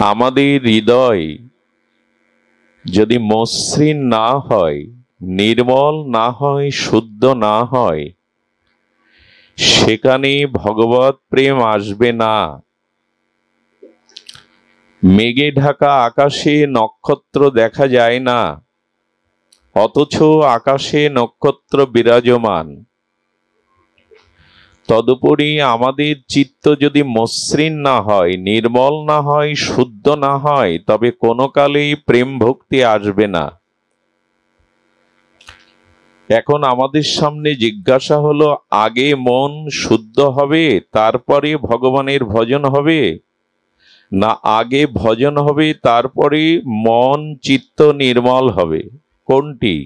আমাদের হৃদয় যদি মসৃণ না হয়, নির্মল না হয়, শুদ্ধ না হয়, সেখানে ভগবৎ প্রেম আসবে না। মেঘে ঢাকা আকাশে নক্ষত্র দেখা যায় না, অথচ আকাশে নক্ষত্র বিরাজমান। তদুপরি আমাদের চিত্ত যদি মসৃণ না হয়, নির্মল না হয়, শুদ্ধ না হয়, তবে কোনো কালেই প্রেম ভক্তি আসবে না। এখন আমাদের সামনে জিজ্ঞাসা হলো, আগে মন শুদ্ধ হবে তারপরে ভগবানের ভজন হবে, না আগে ভজন হবে তারপরে মন চিত্ত নির্মল হবে? কোনটি?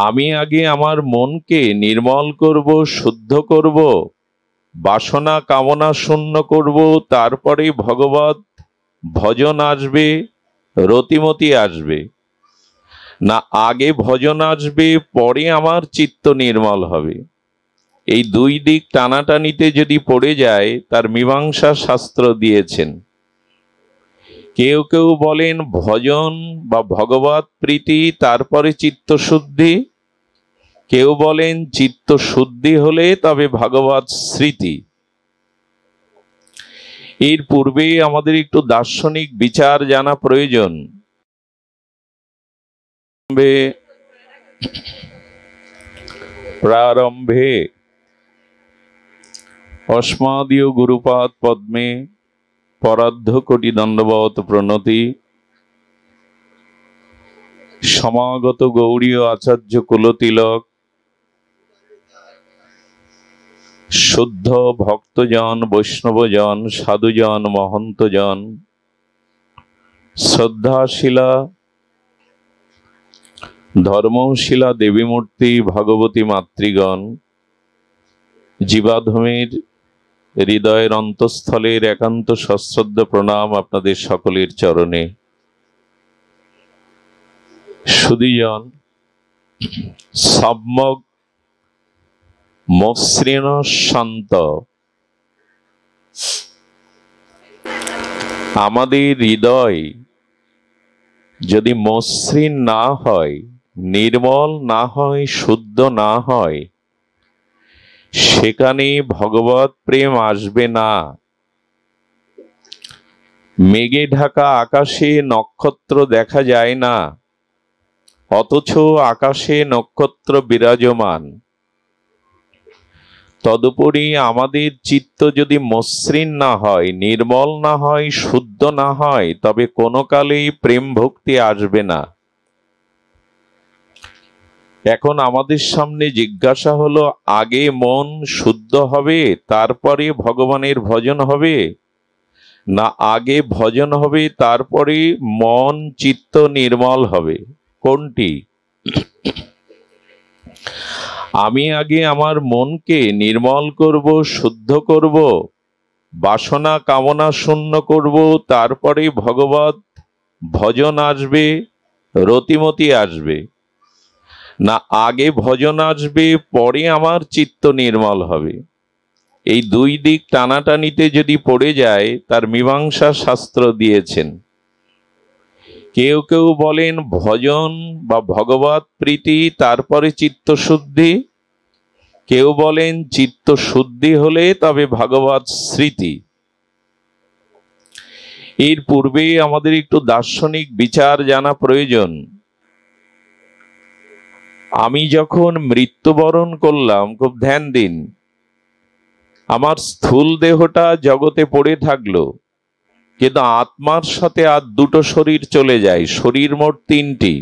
আমি আগে আমার মনকে নির্মল করব, শুদ্ধ করব, বাসনা কামনা শূন্য করব, তারপরে ভগবত ভজন আসবে, রতিমতি আসবে, না আগে ভজন আসবে পরে আমার চিত্ত নির্মল হবে? এই দুই দিক টানাটানিতে যদি পড়ে যায়, তার মীমাংসা শাস্ত্র দিয়েছেন। কেউ কেউ বলেন ভজন বা ভগবত প্রীতি তারপরে চিত্ত শুদ্ধি, কেউ বলেন চিত্ত শুদ্ধি হলে তবে ভগবত স্মৃতি। এর পূর্বে আমাদের একটু দার্শনিক বিচার জানা প্রয়োজন। প্রারম্ভে অস্মাদীয় গুরুপাদ পদ্মে পরার্ধ কোটি দণ্ডবত প্রণতি। সমাগত গৌড়ীয় আচার্য কুলতিলক, শুদ্ধ ভক্তজন, বৈষ্ণবজন, সাধুজন, মহন্তজন, শ্রদ্ধাশীলা ধর্মশীলা দেবীমূর্তি, ভগবতী মাতৃগণ, জীবাধমের হৃদয়ের অন্তঃস্থলের একান্ত সশ্রদ্ধ প্রণাম আপনাদের সকলের চরণে। সুধীজন, সম্যক মসৃণ শান্ত আমাদের হৃদয় যদি মসৃণ না হয়, নির্মল না হয়, শুদ্ধ না হয়, সেখানে ভগবৎ প্রেম আসবে না। মেঘে ঢাকা আকাশে নক্ষত্র দেখা যায় না, অথচ আকাশে নক্ষত্র বিরাজমান। তদুপরি আমাদের চিত্ত যদি মসৃণ না হয়, নির্মল না হয়, শুদ্ধ না হয়, তবে কোনো কালেই প্রেম ভক্তি আসবে না। এখন আমাদের সামনে জিজ্ঞাসা হলো, আগে মন শুদ্ধ হবে তারপরে ভগবানের ভজন হবে, না আগে ভজন হবে তারপরে মন চিত্ত নির্মল হবে? কোনটি? আমি আগে আমার মনকে নির্মল করব, শুদ্ধ করব, বাসনা কামনা শূন্য করব, তারপরে ভগবত ভজন আসবে, রতিমতি আসবে, না আগে ভজন আসবে পরে আমার চিত্ত নির্মল হবে? এই দুই দিক টানাটানিতে যদি পড়ে যায়, তার মীমাংসা শাস্ত্র দিয়েছেন। কেউ কেউ বলেন ভজন বা ভগবত প্রীতি তারপরে চিত্ত শুদ্ধি, কেউ বলেন চিত্ত শুদ্ধি হলে তবে ভগবত স্মৃতি। এর পূর্বে আমাদের একটু দার্শনিক বিচার জানা প্রয়োজন। আমি যখন মৃত্যুবরণ করলাম, খুব ধ্যান দিন, আমার স্থূল দেহটা জগতে পড়ে থাকলো, কিন্তু আত্মার সাথে আর দুটো শরীর চলে যায়, শরীর মোট তিনটি।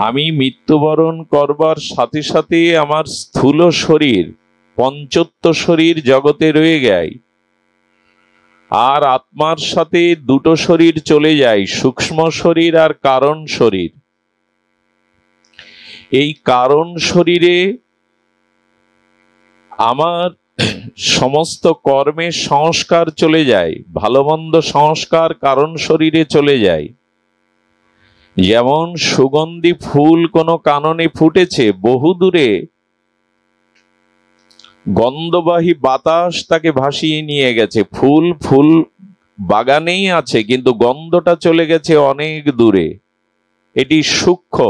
আমি মৃত্যুবরণ করবার সাথে সাথে আমার স্থূল শরীর, পঞ্চত্ব শরীর জগতে রয়ে যায়, আর আত্মার সাথে দুটো শরীর চলে যায়, সূক্ষ্ম শরীর আর কারণ শরীর। এই কারণ শরীরে আমার সমস্ত কর্মের সংস্কার চলে যায়, ভালো মন্দ সংস্কার কারণ শরীরে চলে যায়। যেমন সুগন্ধি ফুল কোনো কাননে ফুটেছে, বহু দূরে গন্ধবাহী বাতাস তাকে ভাসিয়ে নিয়ে গেছে। ফুল ফুল বাগানেই আছে, কিন্তু গন্ধটা চলে গেছে অনেক দূরে। এটি সূক্ষ্ম।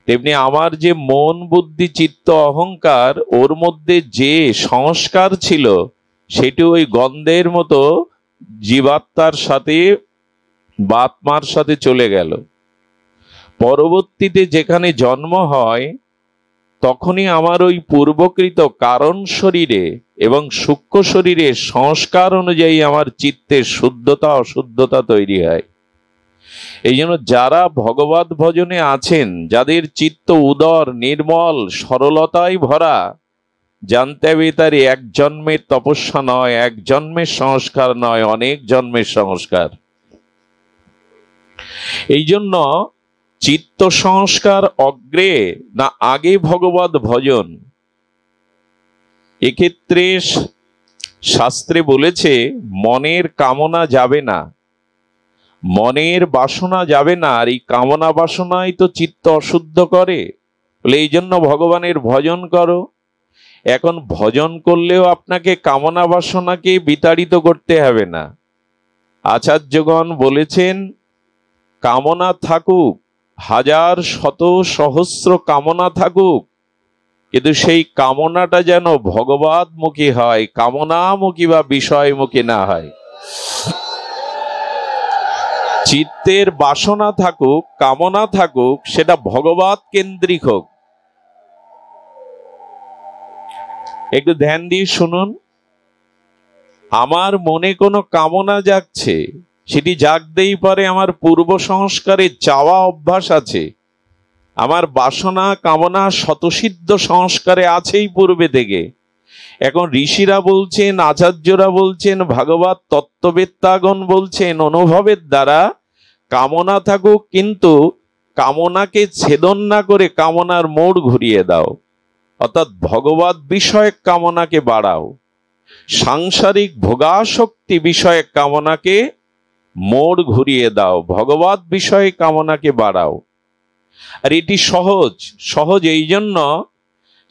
তেমনি আমার যে মন, বুদ্ধি, চিত্ত, অহংকার, ওর মধ্যে যে সংস্কার ছিল সেটি ওই গন্ধের মতো জীবাত্মার সাথে বা আত্মার সাথে চলে গেল। পরবর্তীতে যেখানে জন্ম হয় তখনই আমার ওই পূর্বকৃত কারণ শরীরে এবং সূক্ষ্ম শরীরে সংস্কার অনুযায়ী আমার চিত্তের শুদ্ধতা অশুদ্ধতা তৈরি হয়। এই জন্য যারা ভগবত ভজনে আছেন, যাদের চিত্ত উদর, নির্মল, সরলতায় ভরা, জানতে হবে তার এক জন্মের তপস্যা নয়, এক জন্মের সংস্কার নয়, অনেক জন্মের সংস্কার। এই জন্য চিত্ত সংস্কার অগ্রে না আগে ভগবত ভজন? এক্ষেত্রে শাস্ত্রে বলেছে মনের কামনা যাবে না, মনের বাসনা যাবে না। আর এই কামনা বাসনাই তো চিত্ত অশুদ্ধ করে। বলে এই জন্য ভগবানের ভজন করো। এখন ভজন করলেও আপনাকে কামনা বাসনাকে বিতাড়িত করতে হবে না। আচার্যগণ বলেছেন কামনা থাকুক, হাজার শত সহস্র কামনা থাকুক, কিন্তু সেই কামনাটা যেন ভগবতমুখী হয়, কামনামুখী বা বিষয়মুখী না হয়। চিত্তের বাসনা থাকুক, কামনা থাকুক, সেটা ভগবত কেন্দ্রিক হোক। একটু ধ্যান দিয়ে শুনুন। আমার মনে কোনো কামনা জাগছে, সেটি জাগতেই পারে আমার পূর্ব সংস্কারে চাওয়া অভ্যাস আছে। আমার বাসনা কামনা স্বতঃসিদ্ধ সংস্কারে আছেই পূর্বে থেকে। এখন ঋষিরা বলছেন, আচার্যরা বলছেন, ভাগবত তত্ত্ববেত্তাগণ বলছেন অনুভবের দ্বারা কামনা থাকুক, কিন্তু কামনাকে ছেদন না করে কামনার মোড় ঘুরিয়ে দাও। অর্থাৎ ভগবত বিষয়ক কামনাকে বাড়াও, সাংসারিক ভোগাসক্তি বিষয়ক কামনাকে মোড় ঘুরিয়ে দাও, ভগবত বিষয়ে কামনাকে বাড়াও। আর এটি সহজ। সহজ এই জন্য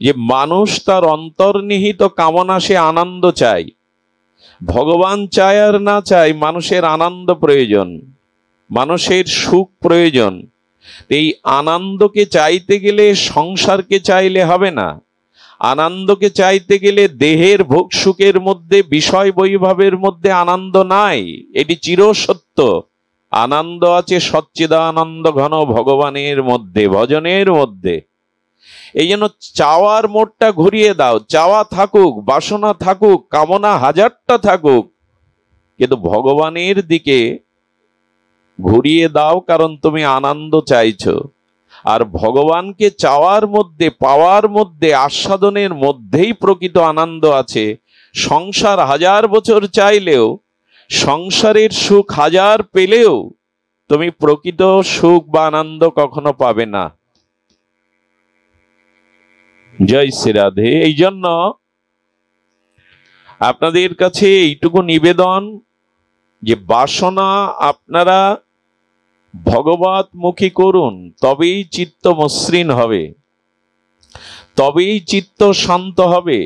যে মানুষ তার অন্তর্নিহিত কামনা, সে আনন্দ চায়। ভগবান চায় আর না চায়, মানুষের আনন্দ প্রয়োজন, মানুষের সুখ প্রয়োজন। এই আনন্দকে চাইতে গেলে সংসারকে চাইলে হবে না। আনন্দকে চাইতে গেলে দেহের ভোগ সুখের মধ্যে, বিষয় বৈভবের মধ্যে আনন্দ নাই, এটি চিরসত্য। আনন্দ আছে সচ্চিদানন্দ ঘন ভগবানের মধ্যে, ভজনের মধ্যে। এই জন্য চাওয়ার মোড়টা ঘুরিয়ে দাও। চাওয়া থাকুক, বাসনা থাকুক, কামনা হাজারটা থাকুক, কিন্তু ভগবানের দিকে ঘুরিয়ে দাও, কারণ তুমি আনন্দ চাইছো। আর ভগবানকে চাওয়ার মধ্যে, পাওয়ার মধ্যে, আস্বাদনের মধ্যেই প্রকৃত আনন্দ আছে। সংসার হাজার বছর চাইলেও, সংসারের সুখ হাজার পেলেও তুমি প্রকৃত সুখ বা আনন্দ কখনো পাবে না। জয় শ্রী রাধে। এই জন্য আপনাদের কাছে এইটুকু নিবেদন যে বাসনা আপনারা ভগবতমুখী করুন, তবেই চিত্ত মসৃণ হবে, তবেই চিত্ত শান্ত হবে।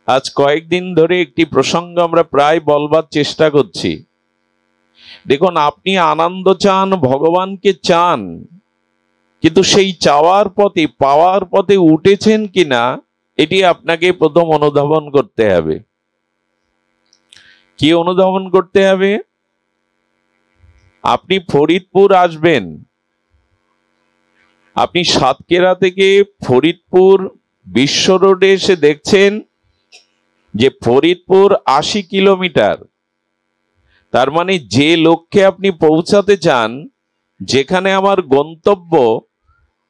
আজ কয়েকদিন ধরে একটি প্রসঙ্গ আমরা প্রায় বলবার চেষ্টা করছি। দেখুন, আপনি আনন্দ চান, ভগবানকে চান, কিন্তু সেই চাওয়ার পথে, পাওয়ার পথে উঠেছেন কিনা এটি আপনাকে প্রথম অনুধাবন করতে হবে। কি অনুধাবন করতে হবে? আপনি ফরিদপুর আসবেন, আপনি সাতক্ষীরা থেকে ফরিদপুর বিশ্ব রোডে এসে দেখছেন যে ফরিদপুর 80 কিলোমিটার। তার মানে যে লক্ষ্যে আপনি পৌঁছাতে চান, যেখানে আমার গন্তব্য,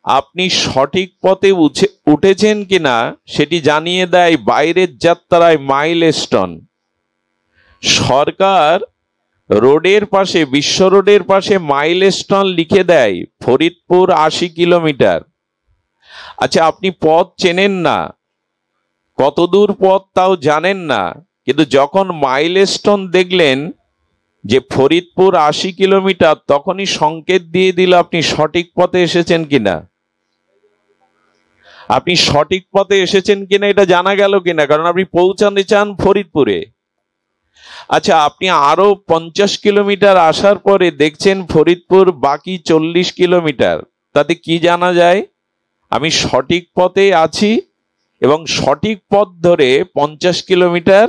আপনি সঠিক পথে উঠেছেন কিনা সেটি জানিয়ে দেয় বাইরের যাত্রায় মাইলস্টোন। সরকার রোডের পাশে, বিশ্ব রোডের পাশে মাইলস্টোন লিখে দেয়, ফরিদপুর 80 কিলোমিটার। আচ্ছা, আপনি পথ চেনেন না, কত দূর পথ তাও জানেন না, কিন্তু যখন মাইলস্টোন দেখলেন যে ফরিদপুর 80 কিলোমিটার, তখনই সংকেত দিয়ে দিল আপনি সঠিক পথে এসেছেন কিনা। আপনি সঠিক পথে এসেছেন কিনা এটা জানা গেল কিনা, কারণ আপনি পৌঁছাতে চান ফরিদপুরে। আচ্ছা, আপনি আরো 50 কিলোমিটার আসার পরে দেখছেন ফরিদপুর বাকি 40 কিলোমিটার, তাতে কি জানা যায়? আমি সঠিক পথে আছি এবং সঠিক পথ ধরে 50 কিলোমিটার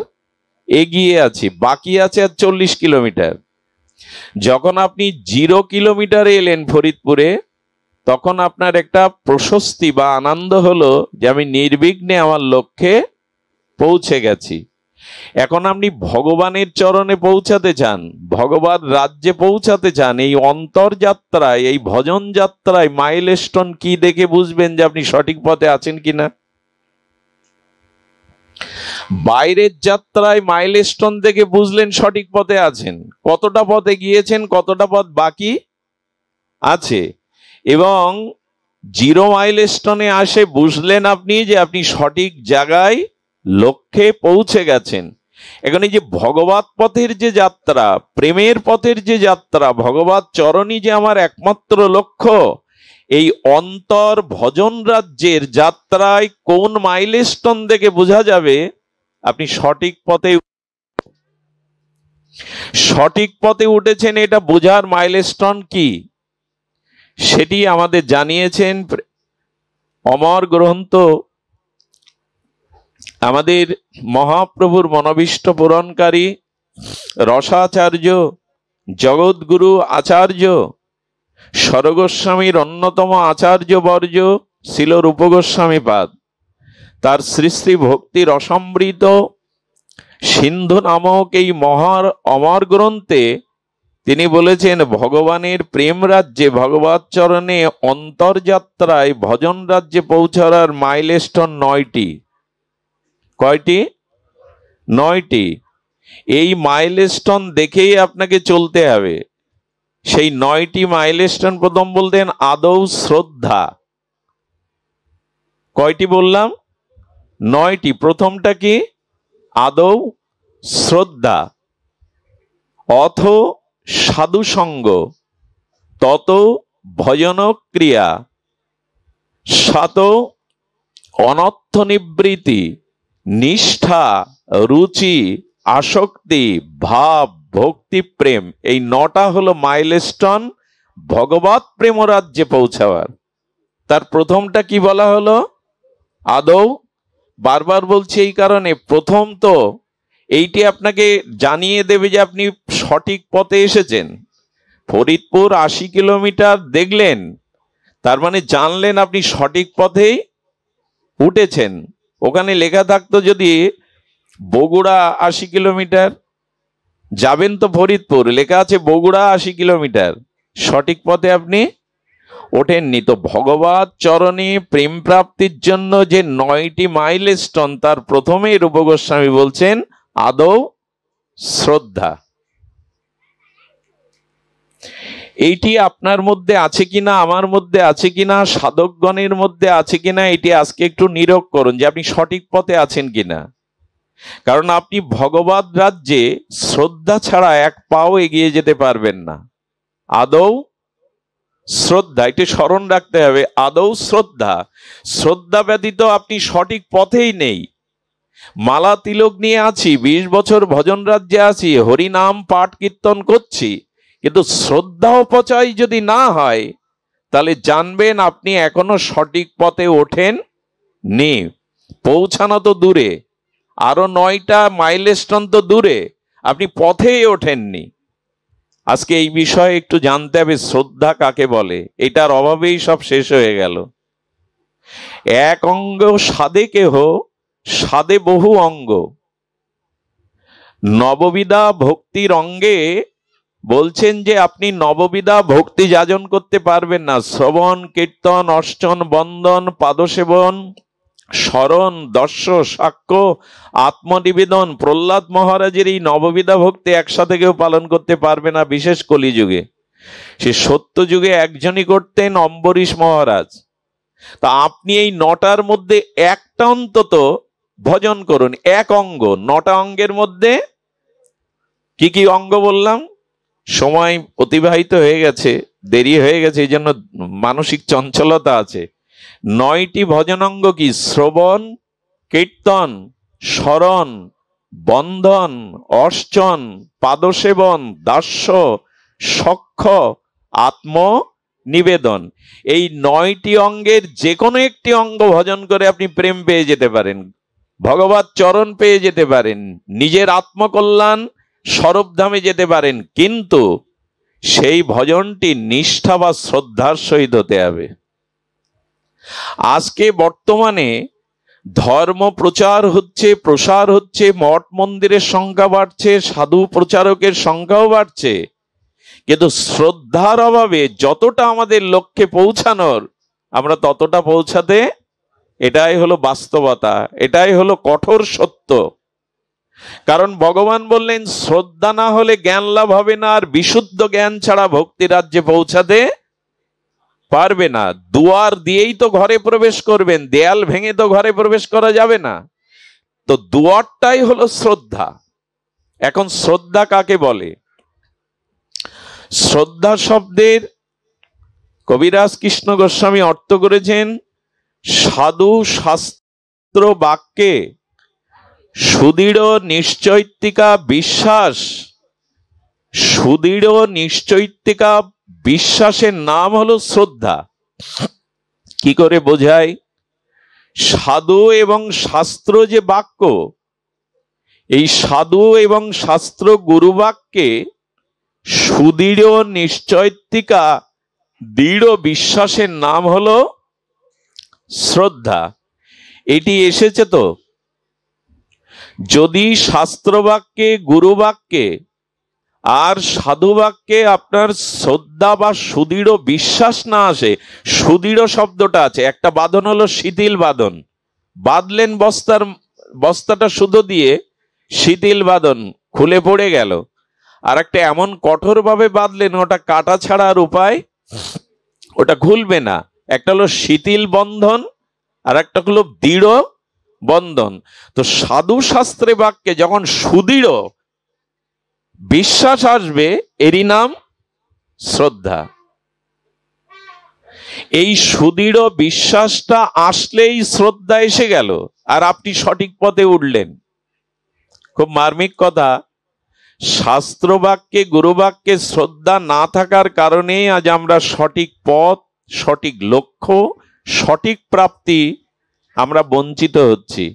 এগিয়ে আছি, বাকি আছে আর 40 কিলোমিটার। যখন আপনি 0 কিলোমিটারে এলেন ফরিদপুরে, তখন আপনার একটা প্রশস্তি বা আনন্দ হলো যে আমি নির্বিঘ্নে আমার লক্ষ্যে পৌঁছে গেছি। এখন আপনি ভগবানের চরণে পৌঁছাতে চান, ভগবান রাজ্যে পৌঁছাতে চান। এই অন্তর্যাত্রায়, এই ভজন যাত্রায় মাইলস্টোন কি দেখে বুঝবেন যে আপনি সঠিক পথে আছেন কিনা? বাইরের যাত্রায় মাইলস্টোন দেখে বুঝলেন সঠিক পথে আছেন, কতটা পথে গিয়েছেন, কতটা পথ বাকি আছে। এবং 0 মাইলস্টোনে আসে বুঝলেন আপনি যে আপনি সঠিক জায়গায় লক্ষ্যে পৌঁছে গেছেন। এখন এই যে ভগবত পথের যে যাত্রা, প্রেমের পথের যে যাত্রা, ভগবত চরণই যে আমার একমাত্র লক্ষ্য, এই অন্তর ভজন রাজ্যের যাত্রায় কোন মাইলস্টোন দেখে বোঝা যাবে আপনি সঠিক পথে উঠেছেন? এটা বোঝার মাইলস্টোন কি, সেটি আমাদের জানিয়েছেন অমর গ্রন্থ আমাদের মহাপ্রভুর মনোভীষ্ট পূরণকারী রসাচার্য জগৎগুরু আচার্য স্বরগোস্বামীর অন্যতম আচার্য বর্য শিল রূপ গোস্বামী পাদ, তার শ্রী শ্রী ভক্তি রসমৃত সিন্ধু নামক এই অমর গ্রন্থে তিনি বলেছেন, ভগবানের প্রেম রাজ্যে ভগবত চরণে অন্তর্যাত্রায় ভজন রাজ্যে পৌঁছার মাইলস্টোন 9টি। কয়টি? 9টি। এই মাইলস্টোন দেখেই আপনাকে চলতে হবে। সেই 9টি মাইলস্টোন প্রথম বলতেন আদৌ শ্রদ্ধা। কয়টি বললাম? 9টি। প্রথমটা কি? আদৌ শ্রদ্ধা। অথ সাধু সঙ্গ, তত ভজন ক্রিয়া, সাত অনর্থ নিবৃত্তি, নিষ্ঠা, রুচি, আসক্তি, ভাব, ভক্তি, প্রেম। এই 9টা হলো মাইলস্টোন ভগবত প্রেম রাজ্যে পৌঁছাবার। তার প্রথমটা কি বলা হলো? আদৌ। বারবার বলছি এই কারণে, প্রথম তো এইটি আপনাকে জানিয়ে দেবে যে আপনি সঠিক পথে এসেছেন। ফরিদপুর 80 কিলোমিটার দেখলেন, তার মানে জানলেন আপনি সঠিক পথেই উঠেছেন। ওখানে লেখা থাকতো যদি বগুড়া 80 কিলোমিটার, যাবেন তো ফরিদপুর, লেখা আছে বগুড়া 80 কিলোমিটার, সঠিক পথে আপনি ওঠেননি। তো ভগবত চরণে প্রেম প্রাপ্তির জন্য যে 9টি মাইলস্টোন, তার প্রথমেই রূপ গোস্বামী বলছেন আদৌ শ্রদ্ধা। এইটি আপনার মধ্যে আছে কিনা, আমার মধ্যে আছে কিনা, সাধকগণের মধ্যে আছে কিনা, এটি আজকে একটু নিরীক্ষণ করুন যে আপনি সঠিক পথে আছেন কিনা। কারণ আপনি ভগবত রাজ্যে শ্রদ্ধা ছাড়া এক পাও এগিয়ে যেতে পারবেন না। আদৌ শ্রদ্ধা, এটি স্মরণ রাখতে হবে। আদৌ শ্রদ্ধা, শ্রদ্ধা ব্যতীত আপনি সঠিক পথেই নেই। মালা তিলক নিয়ে আছি, 20 বছর ভজন রাজ্যে আছি, হরিনাম পাঠ কীর্তন করছি, কিন্তু শ্রদ্ধা অপচয় যদি না হয়, তাহলে জানবেন আপনি এখনো সঠিক পথে ওঠেন নি। পৌঁছানো তো দূরে, আরো 9টা মাইলস্টোন তো দূরে, আপনি পথেই ওঠেননি। আজকে এই বিষয়ে একটু জানতে হবে, শ্রদ্ধা কাকে বলে। এটার অভাবেই সব শেষ হয়ে গেল। এক অঙ্গ সাধে কেহ, সাধে বহু অঙ্গ। নববিধা ভক্তির অঙ্গে বলছেন যে আপনি নববিধা ভক্তি যাজন করতে পারবেন না। শ্রবণ, কীর্তন, অর্চন, বন্দন, পাদসেবন, স্মরণ, দর্শ, সাক্ষ্য, আত্মনিবেদন, প্রহ্লাদ মহারাজের এই নববিধা ভক্তি একসাথে কেউ পালন করতে পারবে না, বিশেষ কলিযুগে। সে সত্য যুগে একজনই করতেন, অম্বরীশ মহারাজ। তা আপনি এই 9টার মধ্যে একটা অন্তত ভজন করুন, এক অঙ্গ। 9টা অঙ্গের মধ্যে কি কি অঙ্গ বললাম? সময় অতিবাহিত হয়ে গেছে, দেরি হয়ে গেছে, এই জন্য মানসিক চঞ্চলতা আছে। 9টি ভজনাঙ্গ কি? শ্রবণ, কীর্তন, স্মরণ, বন্ধন, অর্চন, পাদসেবন, দাস্য, সখ্য, আত্ম নিবেদন। এই 9টি অঙ্গের যে কোনো একটি অঙ্গ ভজন করে আপনি প্রেম পেয়ে যেতে পারেন, ভগবত চরণ পেয়ে যেতে পারেন, নিজের আত্মকল্যাণ স্বরূপধামে যেতে পারেন, কিন্তু সেই ভজনটি নিষ্ঠা বা শ্রদ্ধার সহিত হতে হবে। আজকে বর্তমানে ধর্ম প্রচার হচ্ছে, প্রসার হচ্ছে, মঠ মন্দিরের সংখ্যা বাড়ছে, সাধু প্রচারকের সংখ্যাও বাড়ছে, কিন্তু শ্রদ্ধার অভাবে যতটা আমাদের লক্ষ্যে পৌঁছানোর আমরা ততটা পৌঁছাতে, এটাই হলো বাস্তবতা, এটাই হলো কঠোর সত্য। কারণ ভগবান বললেন শ্রদ্ধা না হলে জ্ঞান লাভ হবে না, আর বিশুদ্ধ জ্ঞান ছাড়া ভক্তি রাজ্যে পৌঁছাতে পারবে না। দুয়ার দিয়েই তো ঘরে প্রবেশ করবেন, দেয়াল ভেঙে তো ঘরে প্রবেশ করা যাবে না। তো দুয়ারটাই হলো শ্রদ্ধা। এখন শ্রদ্ধা কাকে বলে? শ্রদ্ধা শব্দের কবিরাজ কৃষ্ণ গোস্বামী অর্থ করেছেন সাধু শাস্ত্র বাক্যে সুদৃঢ় নিশ্চৈতিকা বিশ্বাস। সুদৃঢ় নিশ্চৈতিকা বিশ্বাসের নাম হলো শ্রদ্ধা। কি করে বোঝায়? সাধু এবং শাস্ত্র যে বাক্য, এই সাধু এবং শাস্ত্র গুরু বাক্যে সুদৃঢ় নিশ্চৈতিকা দৃঢ় বিশ্বাসের নাম হলো শ্রদ্ধা। এটি এসেছে তো, যদি শাস্ত্র বাক্যে, গুরু বাক্যে আর সাধু বাক্যে আপনার শ্রদ্ধা বা সুদৃঢ় বিশ্বাস না আসে, সুদৃঢ় শব্দটা আছে, একটা বাঁধন হলো শিথিল বাঁধন, বাঁধলেন বস্তাটা সুতো দিয়ে, শিথিল বাঁধন খুলে পড়ে গেল। আর একটা এমন কঠোর ভাবে বাঁধলেন ওটা কাটা ছাড়া আর উপায়, ওটা খুলবে না। একটা হলো শিথিল বন্ধন আর একটা হলো দৃঢ় বন্ধন। তো সাধু শাস্ত্রে বাক্যে যখন সুদৃঢ় বিশ্বাস আসবে, এরই নাম শ্রদ্ধা। এই সুদৃঢ় বিশ্বাসটা আসলেই শ্রদ্ধা এসে গেল, আর আপনি সঠিক পথে উঠলেন। খুব মার্মিক কথা, শাস্ত্র বাক্যে, গুরু বাক্যে শ্রদ্ধা না থাকার কারণে আজ আমরা সঠিক পথ, সঠিক লক্ষ্য, সঠিক প্রাপ্তি আমরা বঞ্চিত হচ্ছি।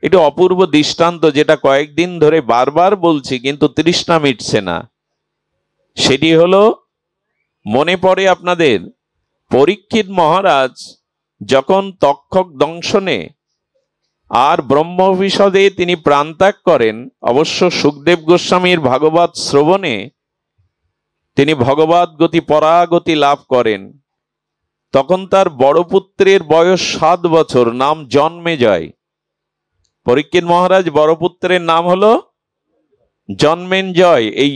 এটা অপূর্ব দৃষ্টান্ত, যেটা কয়েকদিন ধরে বারবার বলছি, কিন্তু তৃষ্ণা মিটছে না। সেটি হলো, মনে পড়ে আপনাদের পরীক্ষিত মহারাজ যখন তক্ষক দংশনে আর ব্রহ্ম বিশদে তিনি প্রাণত্যাগ করেন, অবশ্য সুখদেব গোস্বামীর ভাগবত শ্রবণে তিনি ভগবত গতি পরাগতি লাভ করেন। তখন তার বড় পুত্রের বয়স 7 বছর, নাম জন্মেজয়। পরীক্ষিত মহারাজ বড় পুত্রের নাম হলো জন্মেঞ্জয়। এই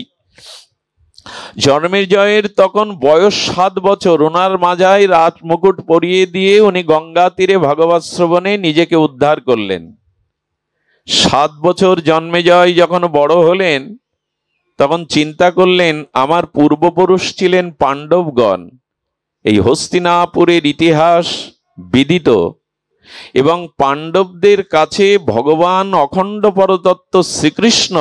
জন্মেঞ্জয়ের তখন বয়স 7 বছর। ওনার মাজায় রাজ মুকুট পরিয়ে দিয়ে উনি গঙ্গা তীরে ভাগবত শ্রবণে নিজেকে উদ্ধার করলেন। 7 বছর জন্মেজয় যখন বড় হলেন, তখন চিন্তা করলেন আমার পূর্বপুরুষ ছিলেন পাণ্ডবগণ। এই হস্তিনাপুরের ইতিহাস বিদিত, এবং পাণ্ডবদের কাছে ভগবান অখণ্ড পরতত্ত্ব শ্রীকৃষ্ণ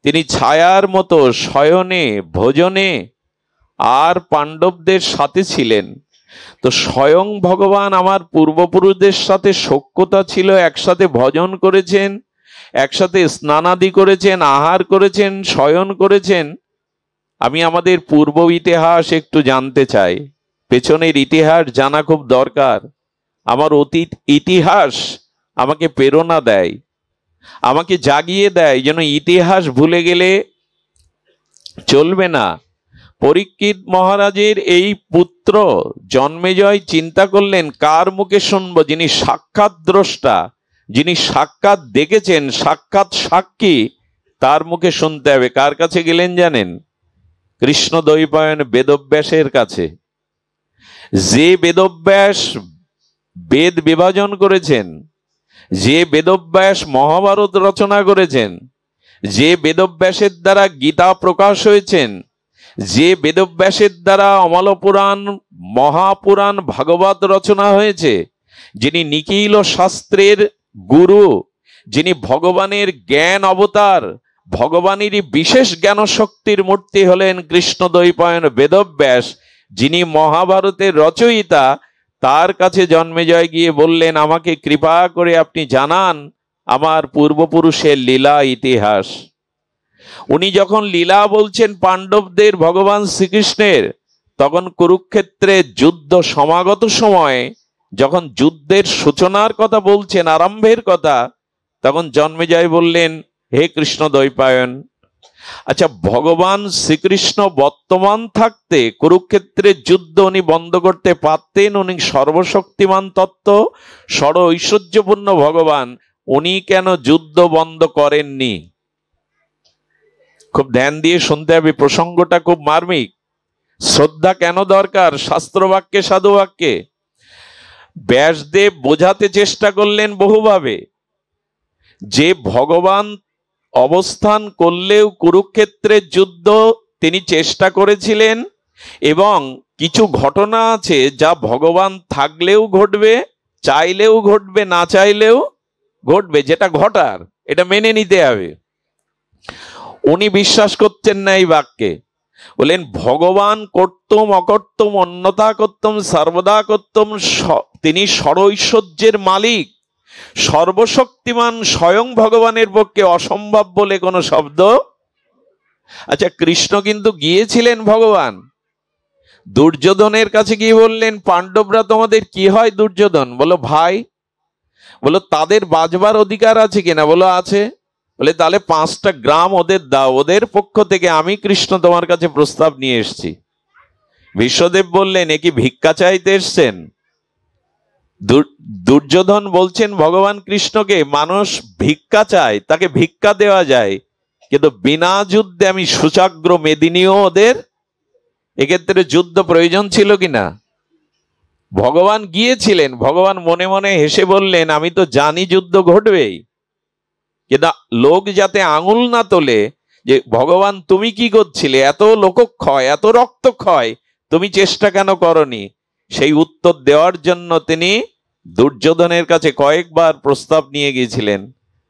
তিনি ছায়ার মতো শয়নে ভোজনে আর পাণ্ডবদের সাথে ছিলেন। তো স্বয়ং ভগবান আমার পূর্বপুরুষদের সাথে সখ্যতা ছিল, একসাথে ভজন করেছেন, একসাথে স্নানাদি করেছেন, আহার করেছেন, শয়ন করেছেন। আমি আমাদের পূর্ব ইতিহাস একটু জানতে চাই, পেছনের ইতিহাস জানা খুব দরকার। আমার অতীত ইতিহাস আমাকে প্রেরণা দেয়, আমাকে জাগিয়ে দেয়, যেন ইতিহাস ভুলে গেলে চলবে না। পরীক্ষিত মহারাজের এই পুত্র জন্মেজয় চিন্তা করলেন কার মুখে শুনবো, যিনি সাক্ষাৎ দ্রষ্টা, যিনি সাক্ষাৎ দেখেছেন, সাক্ষাৎ সাক্ষী, তার মুখে শুনতে হবে। কার কাছে গেলেন জানেন? কৃষ্ণ দ্বৈপায়ন বেদব্যাসের কাছে। যে বেদব্যাস বেদ বিভাজন করেছেন, যে বেদব্যাস মহাভারত রচনা করেছেন, যে বেদব্যাসের দ্বারা গীতা প্রকাশ হয়েছেন, যে বেদব্যাসের দ্বারা অমলপুরাণ, মহাপুরাণ, ভাগবত রচনা হয়েছে, যিনি নিখিল শাস্ত্রের গুরু, যিনি ভগবানের জ্ঞান অবতার, ভগবানেরই বিশেষ জ্ঞান শক্তির মূর্তি হলেন কৃষ্ণদ্বৈপায়ন বেদব্যাস, যিনি মহাভারতের রচয়িতা, তার কাছে জন্মেজয় গিয়ে বললেন, আমাকে কৃপা করে আপনি জানান আমার পূর্বপুরুষের লীলা ইতিহাস। উনি যখন লীলা বলছেন পাণ্ডবদের ভগবান শ্রীকৃষ্ণের, তখন কুরুক্ষেত্রে যুদ্ধ সমাগত সময়ে যখন যুদ্ধের সূচনার কথা বলছেন, আরম্ভের কথা, তখন জন্মেজয় বললেন, হে কৃষ্ণ দ্বৈপায়ন, আচ্ছা ভগবান শ্রীকৃষ্ণ বর্তমান থাকতে কুরুক্ষেত্রের যুদ্ধ উনি বন্ধ করতে পারতেন, উনি সর্বশক্তিমান তত্ত্ব, সর্ব ঐশ্বর্যপূর্ণ ভগবান, উনি কেন যুদ্ধ বন্ধ করেননি? খুব ধ্যান দিয়ে শুনতে হবে, প্রসঙ্গটা খুব মার্মিক। শ্রদ্ধা কেন দরকার শাস্ত্রবাক্যে, সাধুবাক্যে? ব্যাসদেব বোঝাতে চেষ্টা করলেন বহুভাবে যে ভগবান অবস্থান করলেও কুরুক্ষেত্রের যুদ্ধ তিনি চেষ্টা করেছিলেন, এবং কিছু ঘটনা আছে যা ভগবান থাকলেও ঘটবে, চাইলেও ঘটবে, না চাইলেও ঘটবে, যেটা ঘটার এটা মেনে নিতে হবে। উনি বিশ্বাস করছেন না এই বাক্যে, বলেন ভগবান কর্তম অকর্তম অন্যথা কর্তম সর্বদা কর্তম, তিনি সর্বৈশ্বর্যের মালিক, সর্বশক্তিমান, স্বয়ং ভগবানের পক্ষে অসম্ভব বলে কোনো শব্দ। আচ্ছা কৃষ্ণ কিন্তু গিয়েছিলেন ভগবান, দুর্যোধনের কাছে গিয়ে বললেন, পাণ্ডবরা তোমাদের কি হয়? দুর্যোধন বলো ভাই। বলো তাদের বাঁচবার অধিকার আছে কিনা? বলো আছে। বলে তাহলে 5টা গ্রাম ওদের দাও, ওদের পক্ষ থেকে আমি কৃষ্ণ তোমার কাছে প্রস্তাব নিয়ে এসছি। বিশ্বদেব বললেন, এ কি ভিক্ষা চাইতে এসছেন? দুর্যোধন বলছেন ভগবান কৃষ্ণকে, মানুষ ভিক্ষা চায়, তাকে ভিক্ষা দেওয়া যায়, কিন্তু বিনা যুদ্ধে আমি সুচাগ্র মেদিনীও ওদের। এক্ষেত্রে যুদ্ধ প্রয়োজন ছিল কিনা? ভগবান গিয়েছিলেন, ভগবান মনে মনে হেসে বললেন, আমি তো জানি যুদ্ধ ঘটবেই, কিন্তু লোক যাতে আঙুল না তোলে যে ভগবান তুমি কি করছিলে, এত লোকক্ষয়, এত রক্তক্ষয়, তুমি চেষ্টা কেন করনি, সেই উত্তর দেওয়ার জন্য তিনি দুর্যোধনের কাছে কয়েকবার প্রস্তাব নিয়ে গিয়েছিলেন।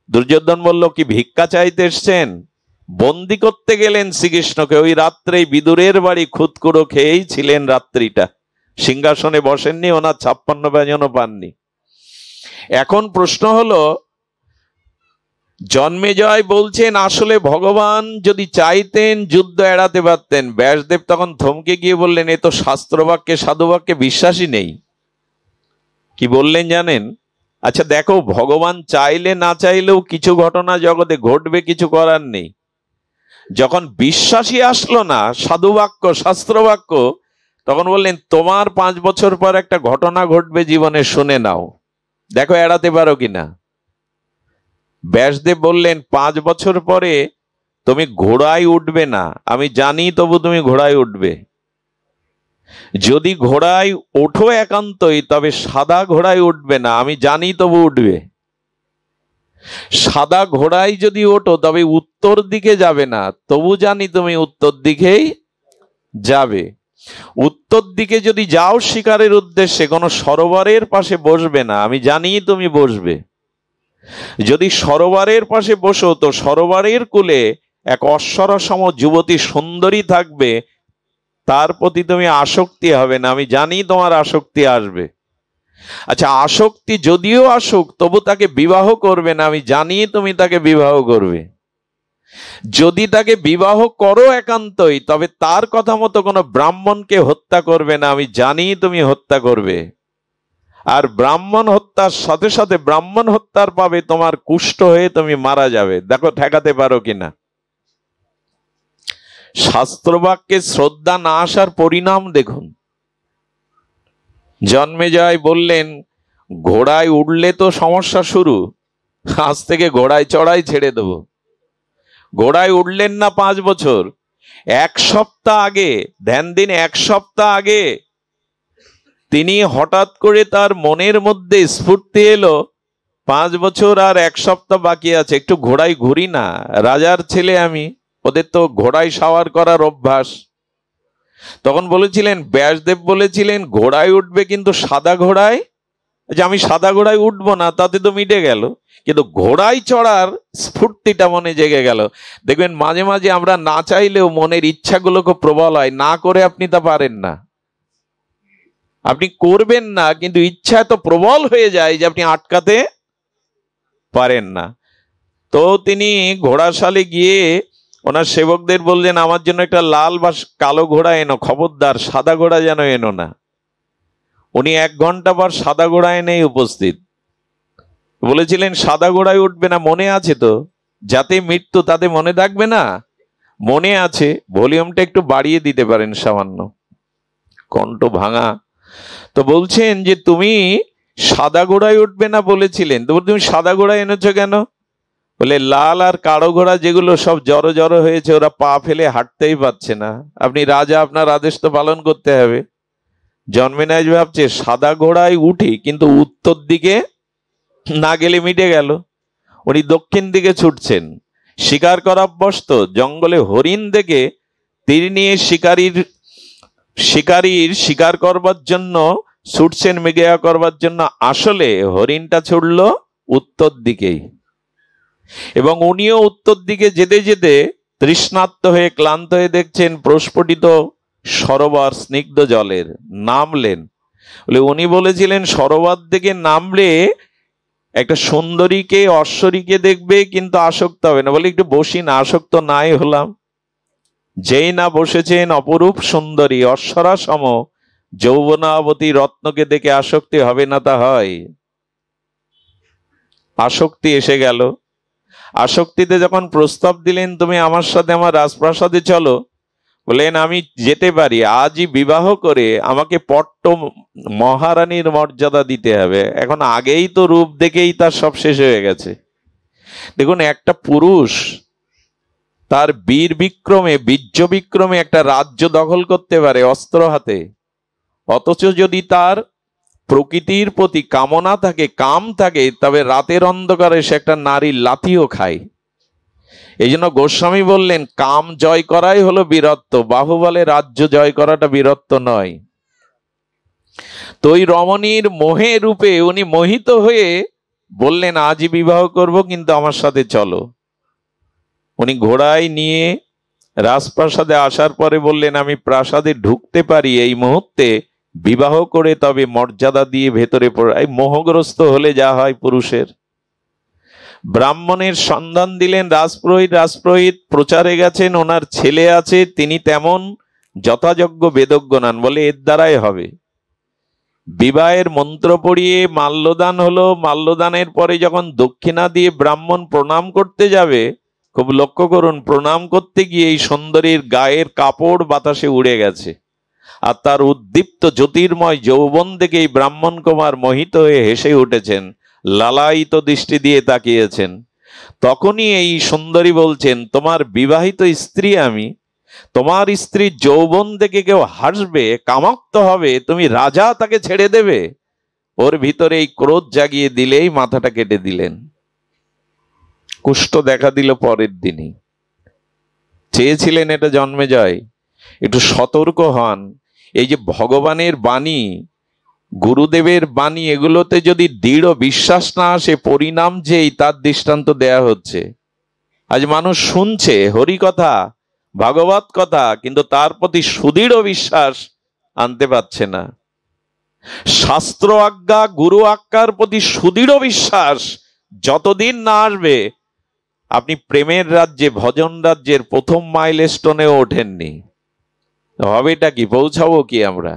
দুর্যোধন বলল, কি ভিক্ষা চাইতে এসছেন? বন্দি করতে গেলেন শ্রীকৃষ্ণকে, ওই রাত্রেই বিদুরের বাড়ি খুদকুড়ো খেয়েই ছিলেন রাত্রিটা, সিংহাসনে বসেননি, ওনার 56 ব্যঞ্জনও পাননি। এখন প্রশ্ন হলো, জন্মেজয় বলছেন আসলে ভগবান যদি চাইতেন যুদ্ধ এড়াতে পারতেন। ব্যাসদেব তখন থমকে গিয়ে বললেন, এ তো শাস্ত্রবাক্যে, সাধুবাক্যে বিশ্বাসই নেই। কি বললেন জানেন? আচ্ছা দেখো, ভগবান চাইলে না চাইলেও কিছু ঘটনা জগতে ঘটবে, কিছু করার নেই। যখন বিশ্বাসই আসলো না সাধুবাক্য, শাস্ত্রবাক্য, তখন বললেন, তোমার 5 বছর পর একটা ঘটনা ঘটবে জীবনে, শুনে নাও, দেখো এড়াতে পারো কিনা। ব্যাসদেব বললেন, 5 বছর পরে তুমি ঘোড়ায় উঠবে না, আমি জানি, তবু তুমি ঘোড়ায় উঠবে। যদি ঘোড়ায় ওঠো একান্তই, তবে সাদা ঘোড়ায় উঠবে না, আমি জানি, তবু উঠবে। সাদা ঘোড়ায় যদি ওঠো তবে উত্তর দিকে যাবে না, তবু জানি তুমি উত্তর দিকেই যাবে। উত্তর দিকে যদি যাও শিকারের উদ্দেশ্যে, কোনো সরোবরের পাশে বসবে না, আমি জানি তুমি বসবে। যদি সরোবরের পাশে বসো তো সরোবরের কূলে এক অশ্বরসম যুবতী সুন্দরী থাকবে, তার প্রতি তুমি আসক্তি হবে না, আমি জানি তোমার আসক্তি আসবে। আচ্ছা আসক্তি যদিও আসুক, তবু তাকে বিবাহ করবে না, আমি জানি তুমি তাকে বিবাহ করবে। যদি তাকে বিবাহ করো একান্তই, তবে তার কথা মতো কোনো ব্রাহ্মণকে হত্যা করবে না, আমি জানি তুমি হত্যা করবে। আর ব্রাহ্মণ হত্যার সাথে সাথে ব্রাহ্মণ হত্যার পাবে তোমার কুষ্ঠ হয়ে তুমি মারা যাবে। দেখো ঠেকাতে পারো কিনা। শাস্ত্রবাক্যে শ্রদ্ধা না আসার পরিণাম দেখুন। জন্মেজয় বললেন, ঘোড়ায় উঠলে তো সমস্যা শুরু, আজ থেকে ঘোড়ায় চড়াই ছেড়ে দেব। ঘোড়ায় উঠলেন না 5 বছর, 1 সপ্তাহ আগে, ধ্যান দিন, 1 সপ্তাহ আগে তিনি হঠাৎ করে তার মনের মধ্যে স্ফূর্তি এলো, 5 বছর আর 1 সপ্তাহ বাকি আছে, একটু ঘোড়ায় ঘুরি না, রাজার ছেলে আমি, ওদের তো ঘোড়ায় সাওয়ার করার অভ্যাস। তখন বলেছিলেন, ব্যাসদেব বলেছিলেন ঘোড়ায় উঠবে, কিন্তু সাদা ঘোড়ায়, যে আমি সাদা ঘোড়ায় উঠবো না, তাতে তো মিটে গেল, কিন্তু ঘোড়ায় চড়ার স্ফূর্তিটা মনে জেগে গেল। দেখবেন মাঝে মাঝে আমরা না চাইলেও মনের ইচ্ছাগুলো খুব প্রবল হয়, না করে আপনি তা পারেন না, আপনি করবেন না, কিন্তু ইচ্ছা এত প্রবল হয়ে যায় যে আপনি আটকাতে পারেন না। তো তিনি ঘোড়াশালে গিয়ে ওনার সেবকদের বললেন, আমার জন্য একটা লাল বা কালো ঘোড়া এনো, খবরদার সাদা ঘোড়া যেন এনো না। উনি 1 ঘন্টা পর সাদা ঘোড়া এনেই উপস্থিত। বলেছিলেন সাদা ঘোড়ায় উঠবে না, মনে আছে তো? যাতে মৃত্যু তাতে মনে থাকবে না? মনে আছে। ভলিউমটা একটু বাড়িয়ে দিতে পারেন সামান্য, কণ্ঠ ভাঙা। তো বলছেন যে তুমি সাদা ঘোড়ায় উঠবে না বলেছিলেন, তো তুমি সাদা ঘোড়ায় এনেছো কেন? বলে লাল আর কালো ঘোড়া যেগুলো সব জড়ো জড়ো হয়েছে, ওরা পা ফেলে হাঁটতেই পারছে না, আপনি রাজা, আপনার আদেশ তো পালন করতে হবে। জন্মেনাইজ ভাবছে সাদা ঘোড়ায় উঠি, কিন্তু উত্তর দিকে না গেলে মিটে গেল। উনি দক্ষিণ দিকে ছুটছেন, শিকার করা অভ্যস্ত, জঙ্গলে হরিণ দেখে তীর নিয়ে শিকারীর শিকার করবার জন্য ছুটছেন, মেঘেয়া করবার জন্য। আসলে হরিণটা ছুটল উত্তর দিকেই, এবং উনিও উত্তর দিকে যেতে যেতে তৃষ্ণার্ত হয়ে ক্লান্ত হয়ে দেখছেন প্রস্ফুটিত সরোবর স্নিগ্ধ জলের, নামলেন। বলে উনি বলেছিলেন সরোবর থেকে নামলে একটা সুন্দরীকে অশ্বরীকে দেখবে, কিন্তু আসক্ত হবে না। বলে একটু বসি না, আসক্ত নাই হলাম। যেই না বসেছেন অপরূপ সুন্দরী অশ্বরা সম যৌবনাবতী রত্নকে দেখে আসক্তি হবে না, তা হয়? আসক্তি এসে গেল। আসক্তিতে যখন প্রস্তাব দিলেন তুমি আমার সাথে আমার রাজপ্রাসাদে চলো, বলেন আমি যেতে পারি, আজই বিবাহ করে আমাকে পট্ট মহারানীর মর্যাদা দিতে হবে। এখন আগেই তো রূপ দেখেই তার সব শেষ হয়ে গেছে। দেখুন, একটা পুরুষ তার বীর বিক্রমে বীর্য বিক্রমে একটা রাজ্য দখল করতে পারে অস্ত্র হাতে, অথচ যদি তার প্রকৃতির প্রতি কামনা থাকে, কাম থাকে, তবে রাতের অন্ধকারে সে একটা নারীর লাথিও খায়। এই জন্য গোস্বামী বললেন কাম জয় করাই হলো বীরত্ব, বাহুবলে রাজ্য জয় করাটা বীরত্ব নয়। তো ওই রমণীর মোহে রূপে উনি মোহিত হয়ে বললেন আজই বিবাহ করব, কিন্তু আমার সাথে চলো। উনি ঘোড়ায় নিয়ে রাজপ্রাসাদে আসার পরে বললেন আমি প্রাসাদে ঢুকতে পারি এই মুহূর্তে, বিবাহ করে তবে মর্যাদা দিয়ে ভেতরে পড়াই। মোহগ্রস্ত হলে যা হয় পুরুষের। ব্রাহ্মণের সন্ধান দিলেন রাজপুরোহিত প্রচারে গেছেন, ওনার ছেলে আছে, তিনি তেমন যথাযোগ্য বেদজ্ঞ নন। বলে এর দ্বারাই হবে। বিবাহের মন্ত্র পড়িয়ে মাল্যদান হলো। মাল্যদানের পরে যখন দক্ষিণা দিয়ে ব্রাহ্মণ প্রণাম করতে যাবে, খুব লক্ষ্য করুন, প্রণাম করতে গিয়ে এই সুন্দরীর গায়ের কাপড় বাতাসে উড়ে গেছে, আর তার উদ্দীপ্ত জ্যোতির্ময় যৌবন দেখে এই ব্রাহ্মণ কুমার মোহিত হয়ে হেসে উঠেছেন, লালায়িত দৃষ্টি দিয়ে তাকিয়েছেন। তখনই এই সুন্দরী বলছেন তোমার বিবাহিত স্ত্রী আমি, তোমার স্ত্রীর যৌবন দেখে কেউ হাসবে, কামাক্ত হবে, তুমি রাজা তাকে ছেড়ে দেবে? ওর ভিতরে এই ক্রোধ জাগিয়ে দিলেই মাথাটা কেটে দিলেন। কুষ্ঠ দেখা দিল পরের দিনই। চেয়েছিলেন এটা জন্মেজয় একটু সতর্ক হন। এই যে ভগবানের বাণী, গুরুদেবের বাণী, এগুলোতে যদি দৃঢ় বিশ্বাস না আসে, পরিণাম যেই তার দৃষ্টান্ত দেয়া হচ্ছে। আজ মানুষ শুনছে হরি কথা, ভাগবত কথা, কিন্তু তার প্রতি সুদৃঢ় বিশ্বাস আনতে পারছে না। শাস্ত্র আজ্ঞা, গুরু আজ্ঞার প্রতি সুদৃঢ় বিশ্বাস যতদিন না আসবে, আপনি প্রেমের রাজ্যে, ভজন রাজ্যের প্রথম মাইলস্টোনেও ওঠেননি। হবেটা কি? পৌঁছাবো কি আমরা?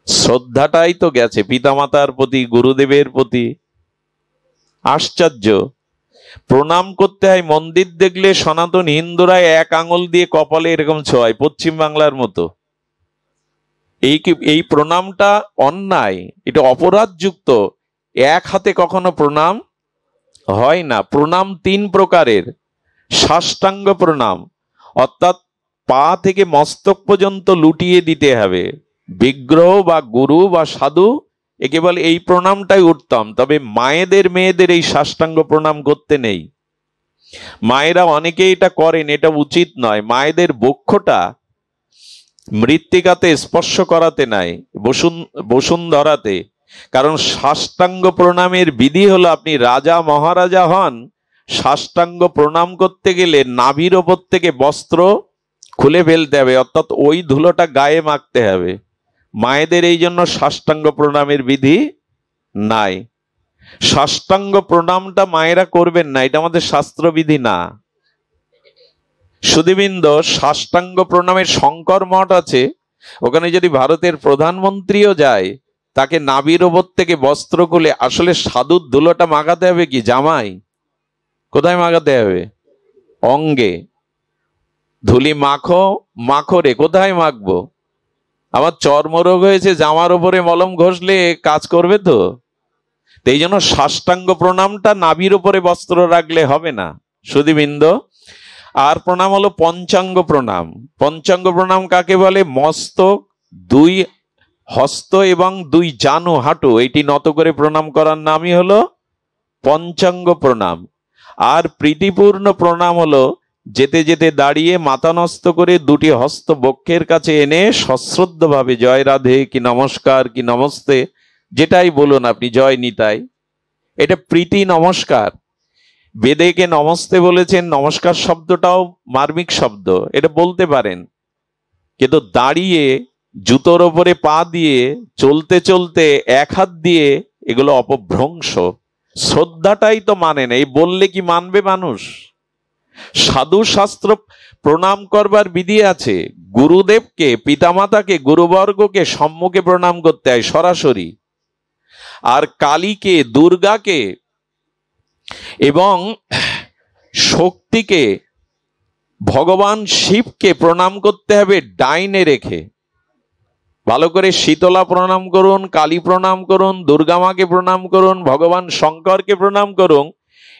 শ্রদ্ধাটাই তো গেছে পিতামাতার প্রতি, গুরুদেবের প্রতি। আশ্চর্য। প্রণাম করতে হয়, মন্দির দেখলে সনাতন হিন্দুরা 1 আঙুল দিয়ে কপালে এরকম ছোঁয়, পশ্চিম বাংলার মতো। এই প্রণামটা অন্যায়, এটা অপরাধযুক্ত। 1 হাতে কখনো প্রণাম হয় না। প্রণাম 3 প্রকারের। সাষ্টাঙ্গ প্রণাম, অর্থাৎ পা থেকে মস্তক পর্যন্ত লুটিয়ে দিতে হবে। বিগ্রহ বা গুরু বা সাধু, একে বলে এই প্রণামটাই উত্তম। তবে মায়েদের মেয়েদের এই সাষ্টাঙ্গ প্রণাম করতে নেই। মায়েরা অনেকেই এটা করেন, এটা উচিত নয়। মায়েদের বক্ষটা মৃত্তিকাতে স্পর্শ করাতে নাই, বসুন্ধরাতে। কারণ সাষ্টাঙ্গ প্রণামের বিধি হলো, আপনি রাজা মহারাজা হন, সাষ্টাঙ্গ প্রণাম করতে গেলে নাভির ওপর থেকে বস্ত্র খুলে ফেলতে হবে, অর্থাৎ ওই ধুলোটা গায়ে মাখতে হবে। মায়েদের এই জন্য সাষ্টাঙ্গ প্রণামের বিধি নাই। সাষ্টাঙ্গ প্রণামটা মায়েরা করবেন না, এটা আমাদের শাস্ত্রবিধি না। সুধীবৃন্দ, সাষ্টাঙ্গ প্রণামের শঙ্কর মঠ আছে, ওখানে যদি ভারতের প্রধানমন্ত্রীও যায়, তাকে নাভির ওপর থেকে বস্ত্র খুলে, আসলে সাধুর ধুলোটা মাখাতে হবে কি জামাই? কোথায় মাখাতে হবে? অঙ্গে। ধুলি মাখো মাখো রে, কোথায় মাখবো? আমার চর্মরোগ হয়েছে, জামার উপরে মলম ঘষলে কাজ করবে তো? এই জন্য সাষ্টাঙ্গ প্রণামটা নাভির উপরে বস্ত্র রাখলে হবে না সুধীবৃন্দ। আর প্রণাম হলো পঞ্চাঙ্গ প্রণাম। পঞ্চাঙ্গ প্রণাম কাকে বলে? মস্তক, দুই হস্ত এবং দুই জানু হাঁটু এটি নত করে প্রণাম করার নামই হলো পঞ্চাঙ্গ প্রণাম। আর প্রীতিপূর্ণ প্রণাম হলো যেতে যেতে দাঁড়িয়ে মাথা নস্ত করে দুটি হস্ত বক্ষের কাছে এনে সশ্রদ্ধভাবে জয় রাধে কি নমস্কার কি নমস্তে, যেটাই বলুন আপনি, জয় নিতাই, এটা প্রীতি নমস্কার। বেদেকে নমস্তে বলেছেন, নমস্কার শব্দটাও মার্মিক শব্দ, এটা বলতে পারেন। কিন্তু দাঁড়িয়ে জুতোর ওপরে পা দিয়ে চলতে চলতে এক হাত দিয়ে, এগুলো অপভ্রংশ। শ্রদ্ধাটাই তো মানে না, এই বললে কি মানবে মানুষ? সাধু শাস্ত্র প্রণাম করবার বিধি আছে। গুরুদেবকে, পিতামাতাকে, গুরুবর্গকে সম্মুখে প্রণাম করতে হয় সরাসরি। আর কালীকে, দুর্গাকে এবং শক্তিকে, ভগবান শিবকে প্রণাম করতে হবে ডাইনে রেখে। ভালো করে শীতলা প্রণাম করুন, কালী প্রণাম করুন, দুর্গা মাকে প্রণাম করুন, ভগবান শঙ্করকে প্রণাম করুন,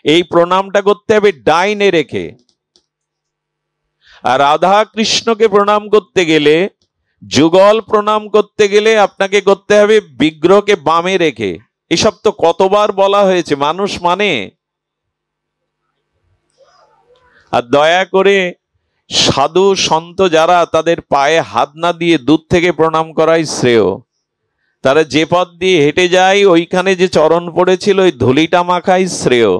এই প্রণামটা করতে হবে ডাইনে রেখে। আর রাধা কৃষ্ণকে প্রণাম করতে গেলে, যুগল প্রণাম করতে গেলে আপনাকে করতে হবে বিগ্রহকে বামে রেখে। এসব তো কতবার বলা হয়েছে, মানুষ মানে? আর দয়া করে সাধু সন্ত যারা, তাদের পায়ে হাত না দিয়ে দূর থেকে প্রণাম করাই শ্রেয়। তারা যে পথ দিয়ে হেঁটে যায়, ওইখানে যে চরণ পড়েছিল ওই ধুলিটা মাখাই শ্রেয়।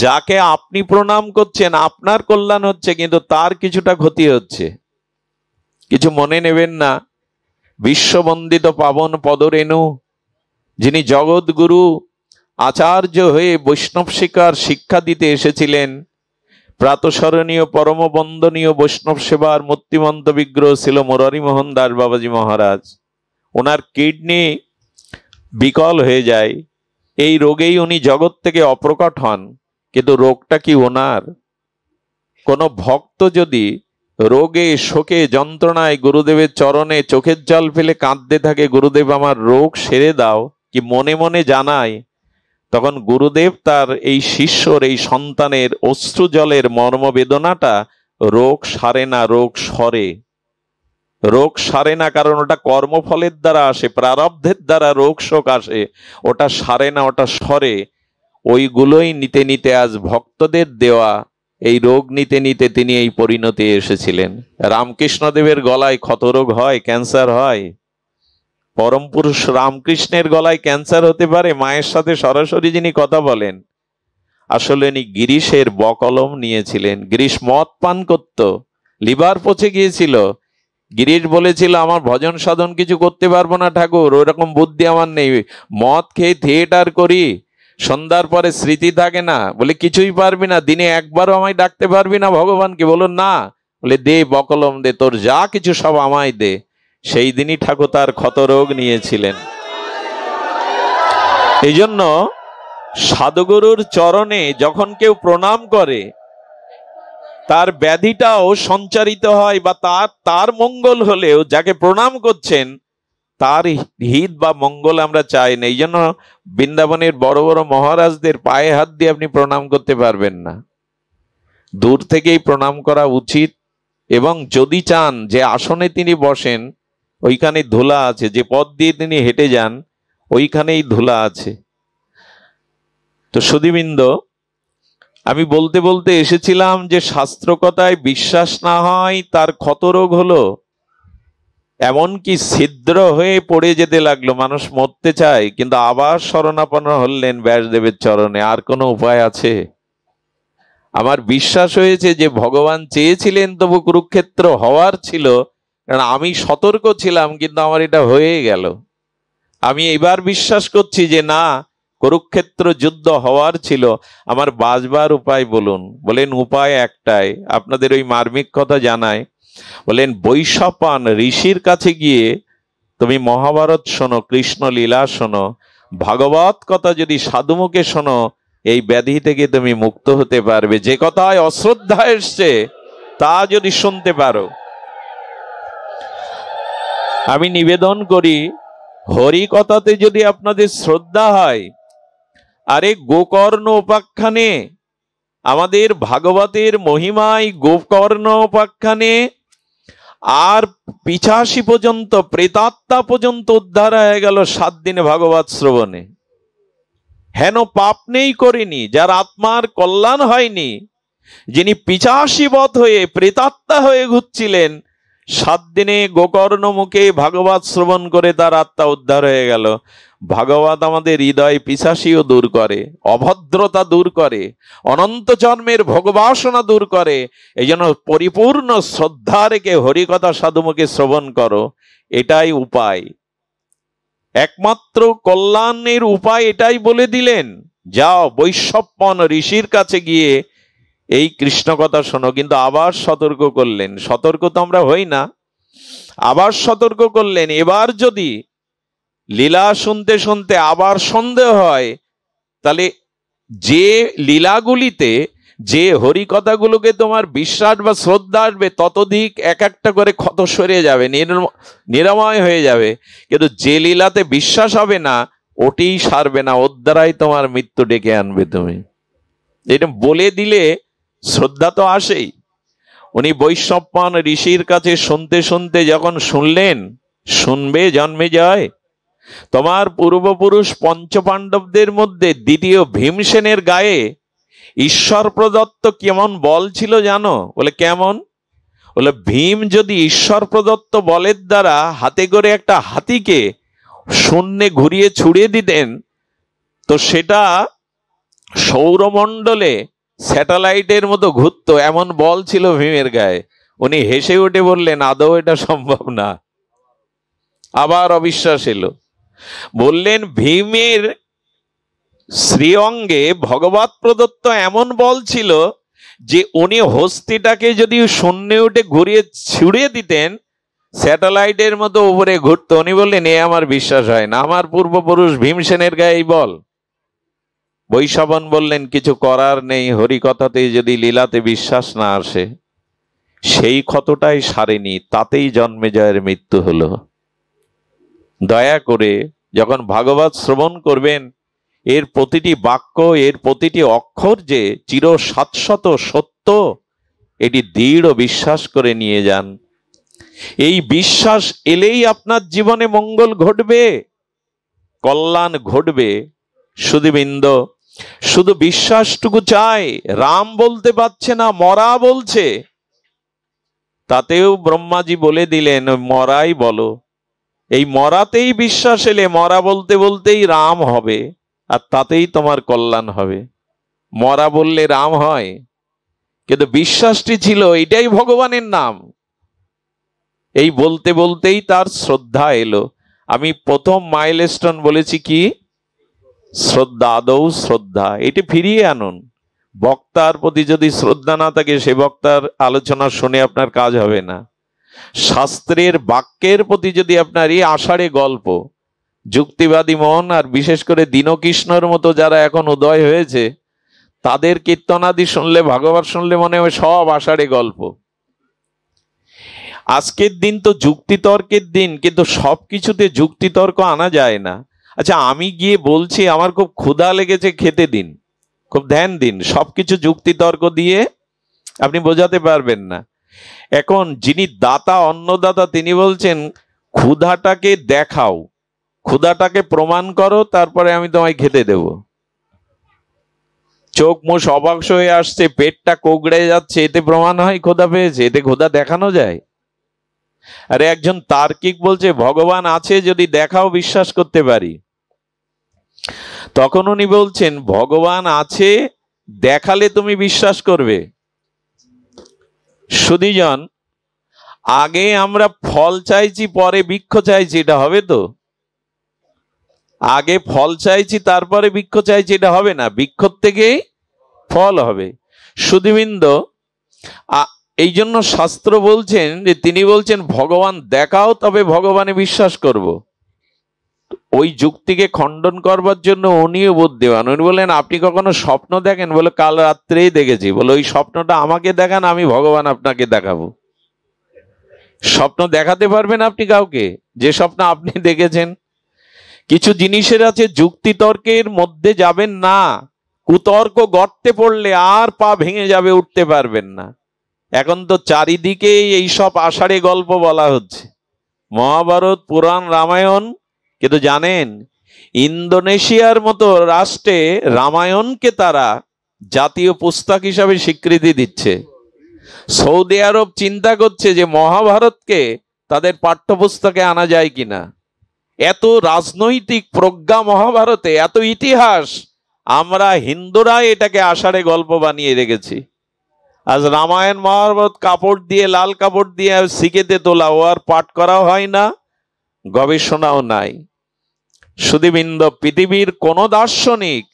যাকে আপনি প্রণাম করছেন, আপনার কল্যাণ হচ্ছে, কিন্তু তার কিছুটা ক্ষতি হচ্ছে। কিছু মনে নেবেন না। বিশ্ববন্দিত পাবন পদরেণু, যিনি জগৎগুরু আচার্য হয়ে বৈষ্ণব শিক্ষা দিতে এসেছিলেন, প্রাতঃস্মরণীয় পরম বন্দনীয় বৈষ্ণব সেবার মূর্তিমন্ত বিগ্রহ ছিল মুরারি মোহন দাস বাবাজি মহারাজ। ওনার কিডনি বিকল হয়ে যায়, এই রোগেই উনি জগৎ থেকে অপ্রকট হন। কিন্তু রোগটা কি ওনার? কোন ভক্ত যদি রোগে শোকে যন্ত্রণায় গুরুদেবের চরণে চোখের জল ফেলে কাঁদতে থাকে, গুরুদেব আমার রোগ সেরে দাও, কি মনে মনে জানায়, তখন গুরুদেব তার এই শিষ্যর, এই সন্তানের অশ্রু জলের মর্মবেদনাটা, রোগ সারে না, রোগ সরে। রোগ সারে না কারণ ওটা কর্মফলের দ্বারা আসে, প্রারব্ধের দ্বারা রোগ শোক আসে, ওটা সারে না, ওটা সরে। ওইগুলোই নিতে নিতে আজ ভক্তদের দেওয়া এই রোগ নিতে নিতে তিনি এই পরিণতি এসেছিলেন। রামকৃষ্ণদেবের গলায় ক্ষতরোগ হয়, ক্যান্সার হয়। পরম পুরুষ রামকৃষ্ণের গলায় ক্যান্সার হতে পারে? মায়ের সাথে সরাসরি যিনি কথা বলেন, আসলে উনি গিরিশের বকলম নিয়েছিলেন। গিরিশ মদ পান করত, লিভার পচে গিয়েছিল। গিরিশ বলেছিল আমার ভজন সাধন কিছু করতে পারবো না ঠাকুর, ওরকম বুদ্ধি আমার নেই, মদ খেয়ে থিয়েটার করি, সন্ধ্যার পরে স্মৃতি থাকে না। বলে কিছুই পারবি না, দিনে একবারও আমায় ডাকতে পারবি না ভগবানকে? বলুন না। বলে দে বকলম দে, তোর যা কিছু সব আমায় দে। সেই দিনই ঠাকুর তার ক্ষতরোগ নিয়েছিলেন। এই জন্য সাধুগুরুর চরণে যখন কেউ প্রণাম করে, তার ব্যাধিটাও সঞ্চারিত হয়, বা তার মঙ্গল হলেও যাকে প্রণাম করছেন তার হিত বা মঙ্গল আমরা চাই না। এই জন্য বৃন্দাবনের বড় বড় মহারাজদের পায়ে হাত দিয়ে আপনি প্রণাম করতে পারবেন না, দূর থেকেই প্রণাম করা উচিত। এবং যদি চান যে আসনে তিনি বসেন ওইখানে ধুলা আছে, যে পথ দিয়ে তিনি হেঁটে যান ওইখানেই ধুলা আছে। তো সুধীবৃন্দ, আমি বলতে বলতে এসেছিলাম যে শাস্ত্র কথায় বিশ্বাস না হয় তার ক্ষতরোগ হলো। এমনকি ছিদ্র হয়ে পড়ে যেতে লাগলো, মানুষ মরতে চায়, কিন্তু আবার শরণাপন্ন হলেন ব্যাসদেবের চরণে। আর কোনো উপায় আছে? আমার বিশ্বাস হয়েছে যে ভগবান চেয়েছিলেন, তবু কুরুক্ষেত্র হওয়ার ছিল, কারণ আমি সতর্ক ছিলাম, কিন্তু আমার এটা হয়ে গেল। আমি এবার বিশ্বাস করছি যে না, কুরুক্ষেত্র যুদ্ধ হওয়ার ছিল। আমার বাঁচবার উপায় বলুন। বলেন উপায় একটাই, আপনাদের ওই মার্মিক কথা জানায়। বলেন বৈশাপান ঋষির কাছে গিয়ে তুমি মহাভারত শোনো, কৃষ্ণ লীলা শোনো, ভাগবত কথা যদি সাধুমুখে শোনো, এই ব্যাধি থেকে তুমি মুক্ত হতে পারবে। যে কথায় অশ্রদ্ধা এসছে তা যদি শুনতে পারো। আমি নিবেদন করি, হরি কথাতে যদি আপনাদের শ্রদ্ধা হয়, আরে গোকর্ণ উপাখ্যানে, আমাদের ভাগবতের মহিমায় গোকর্ণ উপাখ্যানে আর 85 পর্যন্ত প্রেতাত্মা পর্যন্ত উদ্ধার হয়ে গেল 7 দিনে ভাগবত শ্রবণে। হেন পাপ নেই করিনি, যার আত্মার কল্যাণ হয়নি, যিনি 85 বৎ হয়ে প্রেতাত্মা হয়ে ঘুরছিলেন, 7 দিনে গোকর্ণ মুখে ভাগবত শ্রবণ করে তার আত্মা উদ্ধার হয়ে গেল। ভাগবত আমাদের হৃদয় পিশাচিও দূর করে, অভদ্রতা দূর করে, অনন্ত জন্মের ভোগবাসনা দূর করে। এই জন্য পরিপূর্ণ শ্রদ্ধা রেখে হরিকথা সাধুমুখে শ্রবণ করো, এটাই উপায়। একমাত্র কল্যাণের উপায় এটাই বলে দিলেন। যাও বৈশাপন ঋষির কাছে গিয়ে এই কৃষ্ণ কথা শোনো। কিন্তু আবার সতর্ক করলেন, সতর্ক তো আমরা হই না, আবার সতর্ক করলেন, এবার যদি লীলা শুনতে শুনতে আবার সন্দেহ হয়, তাহলে যে লীলাগুলিতে যে হরিকথাগুলোকে তোমার বিশ্বাস বা শ্রদ্ধা আসবে, ততোধিক এক একটা করে ক্ষত সরে যাবে, নিরাময় হয়ে যাবে। কিন্তু যে লীলাতে বিশ্বাস হবে না, ওটিই সারবে না, ওর দ্বারাই তোমার মৃত্যু ডেকে আনবে। তুমি এটা বলে দিলে শ্রদ্ধা তো আসেই। উনি বৈশাপান ঋষির কাছে শুনতে শুনতে যখন শুনলেন, শুনবে জন্মে যায়। তোমার পূর্বপুরুষ পঞ্চপাণ্ডবদের মধ্যে দ্বিতীয় ভীমসেনের গায়ে ঈশ্বর প্রদত্ত কেমন বল ছিল জানো? বলে কেমন? বলে ভীম যদি ঈশ্বর প্রদত্ত বলের দ্বারা হাতে করে একটা হাতিকে শূন্যে ঘুরিয়ে ছুড়িয়ে দিতেন, তো সেটা সৌরমণ্ডলে স্যাটেলাইটের মতো ঘুরতো, এমন বল ছিল ভীমের গায়ে। উনি হেসে উঠে বললেন আদৌ এটা সম্ভব না। আবার অবিশ্বাস এলো। বললেন ভীমের শ্রীঅঙ্গে ভগবত প্রদত্ত এমন বল ছিল যে উনি হস্তিটাকে যদি শূন্যে উঠে ঘুরিয়ে ছুড়িয়ে দিতেন, স্যাটেলাইটের মতো উপরে ঘুরতো। উনি বললেন এ আমার বিশ্বাস হয় না, আমার পূর্বপুরুষ ভীমসেনের গায়ে এই বল। বৈশাপন বললেন কিছু করার নেই, হরিকথাতে যদি লীলাতে বিশ্বাস না আসে, সেই ক্ষতটাই সারেনি, তাতেই জন্মেজয়ের মৃত্যু হলো। দয়া করে যখন ভাগবত শ্রবণ করবেন, এর প্রতিটি বাক্য, এর প্রতিটি অক্ষর যে চির শাশ্বত সত্য, এটি দৃঢ় বিশ্বাস করে নিয়ে যান। এই বিশ্বাস এলেই আপনার জীবনে মঙ্গল ঘটবে, কল্যাণ ঘটবে। শুধুবৃন্দ, শুধু বিশ্বাসটুকু চাই। রাম বলতে পারছে না, মরা বলছে, তাতেও ব্রহ্মাজি বলে দিলেন মরাই বলো। এই মরাতেই বিশ্বাস এলে, মরা বলতে বলতেই রাম হবে, আর তাতেই তোমার কল্যাণ হবে। মরা বললে রাম হয়, কিন্তু বিশ্বাসটি ছিল এটাই ভগবানের নাম। এই বলতে বলতেই তার শ্রদ্ধা এলো। আমি প্রথম মাইলস্টোন বলেছি কি? শ্রদ্ধা, আদৌ শ্রদ্ধা। এটি ফিরিয়ে আনুন। বক্তার প্রতি যদি শ্রদ্ধা না থাকে, সে বক্তার আলোচনা শুনে আপনার কাজ হবে না। শাস্ত্রের বাক্যের প্রতি যদি আপনার এই আষাঢ়ে গল্প, যুক্তিবাদী মন, আর বিশেষ করে দীনকৃষ্ণর মতো যারা এখন উদয় হয়েছে, তাদের কীর্তনাদি শুনলে, ভাগবত শুনলে মনে হয় সব আষাঢ়ে গল্প। আজকের দিন তো যুক্তিতর্কের দিন, কিন্তু সবকিছুতে যুক্তিতর্ক আনা যায় না। আচ্ছা, আমি গিয়ে বলছি আমার খুব ক্ষুধা লেগেছে, খেতে দিন, খুব ধ্যান দিন, সবকিছু যুক্তিতর্ক দিয়ে আপনি বোঝাতে পারবেন না। এখন যিনি দাতা, অন্নদাতা, তিনি বলছেন ক্ষুধাটাকে দেখাও, ক্ষুধাটাকে প্রমাণ করো, তারপরে আমি তোমায় খেতে দেব। চোখ মুখ অবাক হয়ে আসছে, পেটটা কোগড়ে যাচ্ছে, এতে প্রমাণ হয় ক্ষুধা পেয়েছে? এতে ক্ষুধা দেখানো যায়? আরে একজন তার্কিক বলছে ভগবান আছে যদি দেখাও বিশ্বাস করতে পারি। তখন উনি বলছেন ভগবান আছে দেখালে তুমি বিশ্বাস করবে। সুধীজন, আগে আমরা ফল চাইছি পরে বৃক্ষ চাইছি, এটা হবে তো? আগে ফল চাইছি তারপরে বৃক্ষ চাইছি, এটা হবে না, বৃক্ষ থেকেই ফল হবে। সুধীবৃন্দ, এই জন্য শাস্ত্র বলছেন যে তিনি বলছেন ভগবান দেখাও তবে ভগবানে বিশ্বাস করব। ওই যুক্তিকে খণ্ডন করবার জন্য উনিও বুদ্ধিমান। উনি বললেন আপনি কখনো স্বপ্ন দেখেন? বলে কাল রাত্রেই দেখেছি। বলে ওই স্বপ্নটা আমাকে দেখান, আমি ভগবান আপনাকে দেখাবো। স্বপ্ন দেখাতে পারবেন আপনি কাউকে যে স্বপ্ন আপনি দেখেছেন? কিছু জিনিসের আছে যুক্তি তর্কের মধ্যে যাবেন না, কুতর্ক গর্তে পড়লে আর পা ভেঙে যাবে, উঠতে পারবেন না। এখন তো চারিদিকে এইসব আষাঢ়ে গল্প বলা হচ্ছে, মহাভারত, পুরাণ, রামায়ণ। কিন্তু জানেন ইন্দোনেশিয়ার মতো রাষ্ট্রে রামায়ণকে তারা জাতীয় পুস্তক হিসাবে স্বীকৃতি দিচ্ছে। সৌদি আরব চিন্তা করছে যে মহাভারতকে তাদের পাঠ্যপুস্তকে আনা যায় কিনা। এত রাজনৈতিক প্রজ্ঞা মহাভারতে, এত ইতিহাস, আমরা হিন্দুরা এটাকে আষাঢ়ে গল্প বানিয়ে রেখেছি। আজ রামায়ণ মহাভারত কাপড় দিয়ে, লাল কাপড় দিয়ে শিখেতে তোলা, ও আর পাঠ করাও হয় না, গবেষণাও নাই। সুধীবৃন্দ, পৃথিবীর কোন দার্শনিক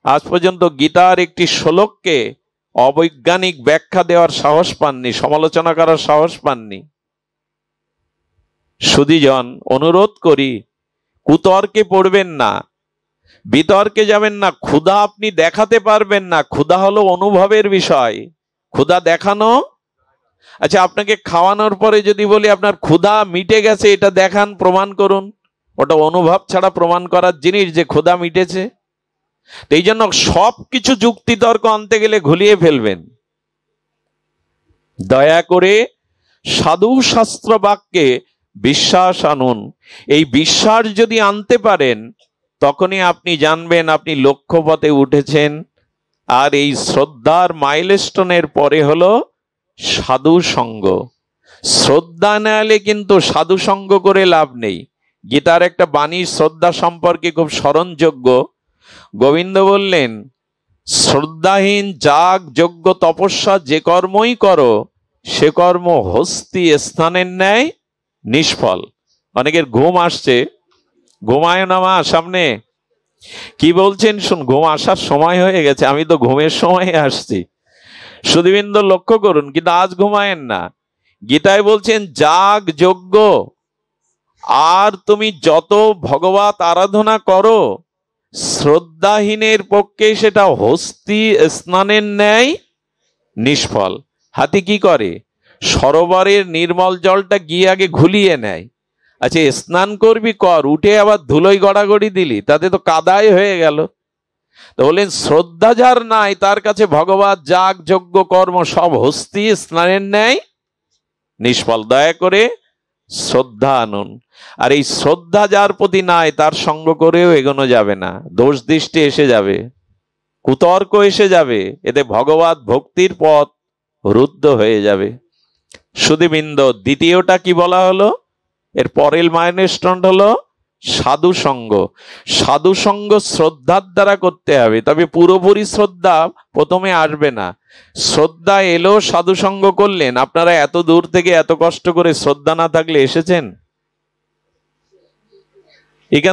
আজ পর্যন্ত গীতার একটি শ্লোককে অবৈজ্ঞানিক ব্যাখ্যা দেওয়ার সাহস পাননি, সমালোচনা করার সাহস পাননি। সুধীজন, অনুরোধ করি কুতর্কে পড়বেন না, বিতর্কে যাবেন না। ক্ষুধা আপনি দেখাতে পারবেন না, ক্ষুধা হলো অনুভবের বিষয়, ক্ষুধা দেখানো। আচ্ছা, আপনাকে খাওয়ানোর পরে যদি বলি আপনার ক্ষুধা মিটে গেছে, এটা দেখান, প্রমাণ করুন, ওটা অনুভব ছাড়া প্রমাণ করার জিনিস যে ক্ষুধা মিটেছে। এই জন্য সবকিছু যুক্তি তর্ক আনতে গেলে ঘুলিয়ে ফেলবেন। দয়া করে সাধু শাস্ত্র বাক্যে বিশ্বাস আনুন। এই বিশ্বাস যদি আনতে পারেন তখনই আপনি জানবেন আপনি লক্ষ্যপথে উঠেছেন। আর এই শ্রদ্ধার মাইলস্টোনের পরে হলো সাধু সঙ্গ। শ্রদ্ধা না এলে কিন্তু সাধু সঙ্গ করে লাভ নেই। গীতার একটা বাণী শ্রদ্ধা সম্পর্কে খুব স্মরণযোগ্য। গোবিন্দ বললেন, শ্রদ্ধাহীন যাগ যজ্ঞ তপস্যা যে কর্মই করো সে কর্ম হস্তি স্নানের ন্যায় নিষ্ফল। অনেকের ঘুম আসছে, ঘুমায় না মা সামনে, কি বলছেন শুন, ঘুম আসার সময় হয়ে গেছে, আমি তো ঘুমের সময় আসছি। সুধীবৃন্দ লক্ষ্য করুন, কিন্তু আজ ঘুমায়েন না। গীতায় বলছেন যাগ যজ্ঞ আর তুমি যত ভগবত আরাধনা করো, শ্রদ্ধাহীনের পক্ষে সেটা হস্তি স্নানের ন্যায় নিষ্ফল। হাতি কি করে? সরোবরের নির্মল জলটা গিয়ে আগে ঘুলিয়ে নেয়। আচ্ছা, স্নান করবি কর, উঠে আবার ধুলোয় গড়াগড়ি দিলি, তাতে তো কাদাই হয়ে গেল। তো বললেন শ্রদ্ধা যার নাই তার কাছে ভগবত যাগ যজ্ঞ কর্ম সব হস্তি স্নানের ন্যায় নিষ্ফল। দয়া করে শ্রদ্ধা আনুন। আর এই শ্রদ্ধা যার প্রতি নাই তার সঙ্গ করেও এগোনো যাবে না, দোষ দৃষ্টি এসে যাবে, কুতর্ক এসে যাবে, এতে ভগবত ভক্তির পথ রুদ্ধ হয়ে যাবে। সুধীবৃন্দ, দ্বিতীয়টা কি বলা হলো? এর পরের মাইলস্টোন হলো সাধু সঙ্গ। সাধু সঙ্গ শ্রদ্ধার দ্বারা করতে হবে, তবে পুরোপুরি শ্রদ্ধা প্রথমে আসবে না। শ্রদ্ধা এলো, সাধু সঙ্গ করলেন। আপনারা এত দূর থেকে এত কষ্ট করে শ্রদ্ধা না থাকলে এসেছেন?